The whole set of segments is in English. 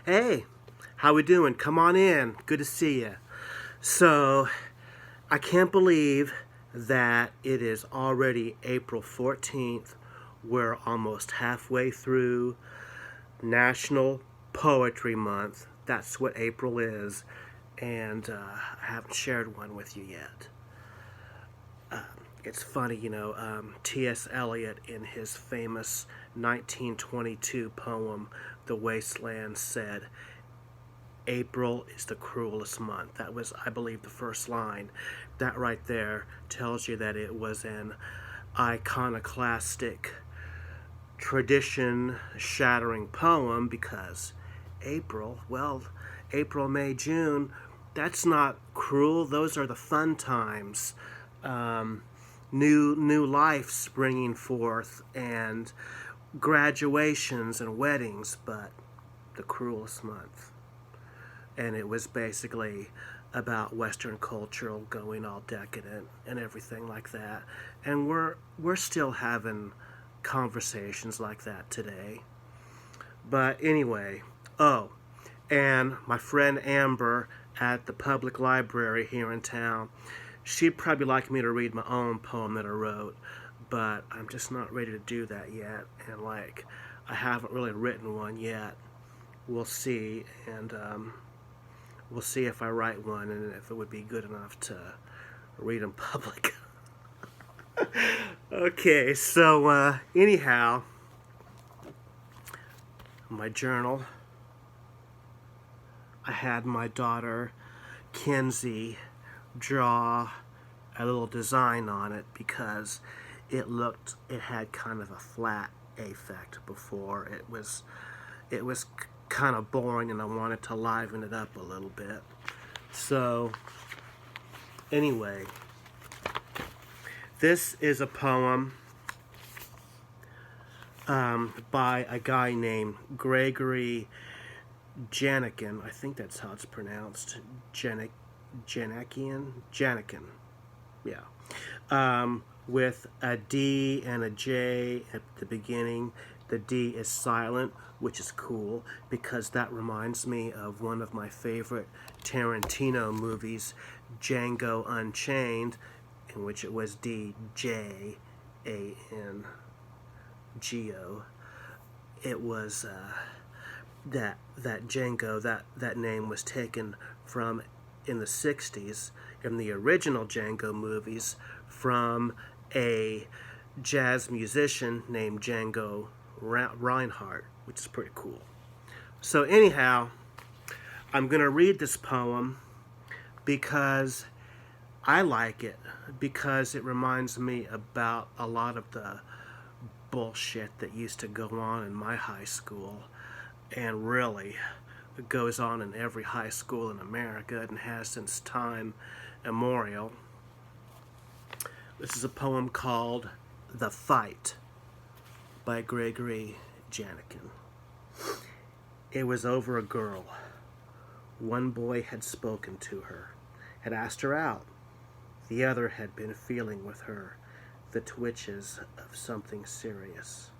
Hey, how we doing? Come on in. Good to see you. So, I can't believe that it is already April 14th. We're almost halfway through National Poetry Month. That's what April is. And I haven't shared one with you yet. It's funny, T.S. Eliot, in his famous 1922 poem, The Wasteland, said, April is the cruelest month. That was, I believe, the first line. That right there tells you that it was an iconoclastic, tradition shattering poem because April, May, June, that's not cruel. Those are the fun times. New life springing forth and graduations and weddings, but the cruelest month. And it was basically about Western culture going all decadent and everything like that. And we're still having conversations like that today. But anyway, and my friend Amber at the public library here in town, she'd probably like me to read my own poem that I wrote, but I'm just not ready to do that yet. And I haven't really written one yet. We'll see, and we'll see if I write one and if it would be good enough to read in public. Okay, so anyhow, my journal. I had my daughter Kenzie draw a little design on it because it had kind of a flat affect before. It was kind of boring, and I wanted to liven it up a little bit. So anyway, this is a poem by a guy named Gregory Djanikian. I think that's how it's pronounced. Djanikian, yeah. With a D and a J at the beginning. The D is silent, which is cool because that reminds me of one of my favorite Tarantino movies, Django Unchained, in which it was DJANGO. It was that Django, that name was taken from, in the 60s, in the original Django movies, from a jazz musician named Django Reinhardt, which is pretty cool. So anyhow, I'm going to read this poem because I like it, because it reminds me about a lot of the bullshit that used to go on in my high school, and really it goes on in every high school in America and has since time immemorial. This is a poem called The Fight by Gregory Djanikian. It was over a girl. One boy had spoken to her, had asked her out. The other had been feeling with her the twitches of something serious.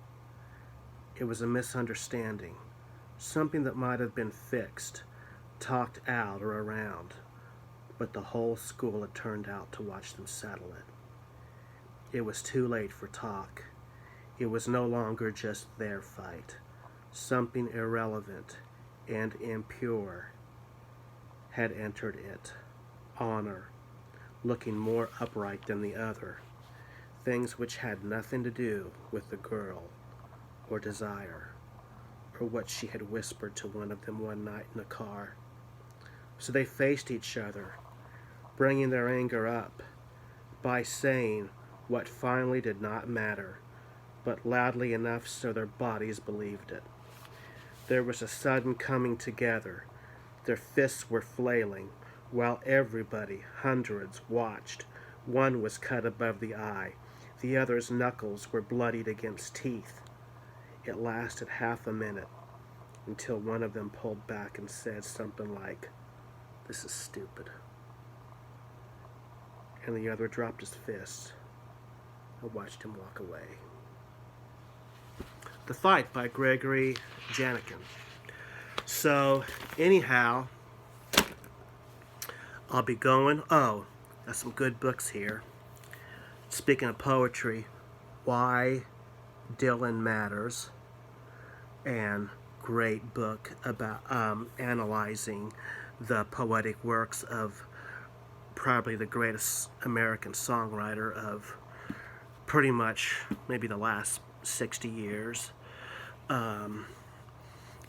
It was a misunderstanding, something that might have been fixed, talked out or around, but the whole school had turned out to watch them settle it. It was too late for talk. It was no longer just their fight. Something irrelevant and impure had entered it. Honor, looking more upright than the other. Things which had nothing to do with the girl, or desire, or what she had whispered to one of them one night in the car. So they faced each other, bringing their anger up by saying what finally did not matter, but loudly enough so their bodies believed it. There was a sudden coming together. Their fists were flailing, while everybody, hundreds, watched. One was cut above the eye. The other's knuckles were bloodied against teeth. It lasted half a minute, until one of them pulled back and said something like, "This is stupid." And the other dropped his fist. I watched him walk away. The Fight by Gregory Djanikian. So, anyhow, I'll be going. Oh, got some good books here. Speaking of poetry, Why Dylan Matters, and great book about analyzing the poetic works of probably the greatest American songwriter of pretty much maybe the last 60 years. And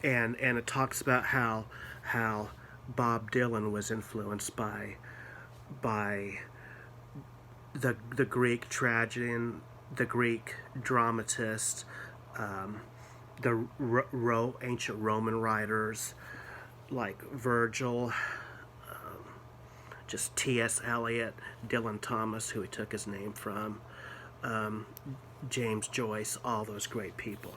it talks about how Bob Dylan was influenced by the Greek tragedian, the Greek dramatist, the ancient Roman writers like Virgil, just T.S. Eliot, Dylan Thomas, who he took his name from, James Joyce, all those great people.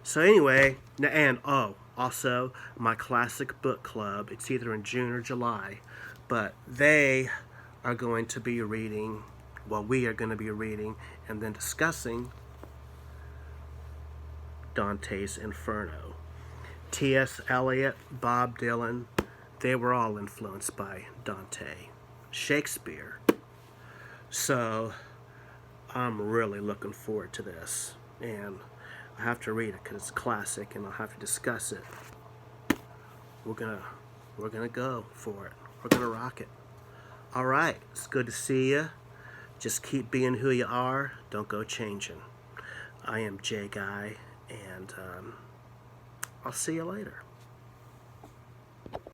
So anyway, and also my classic book club, it's either in June or July, but they are going to be reading, well, we are going to be reading and then discussing Dante's Inferno. T.S. Eliot, Bob Dylan, they were all influenced by Dante. Shakespeare. So I'm really looking forward to this, and I have to read it because it's a classic, and I'll have to discuss it. We're gonna go for it. We're gonna rock it. All right, it's good to see you. Just keep being who you are. Don't go changing. I am J Guy, and I'll see you later.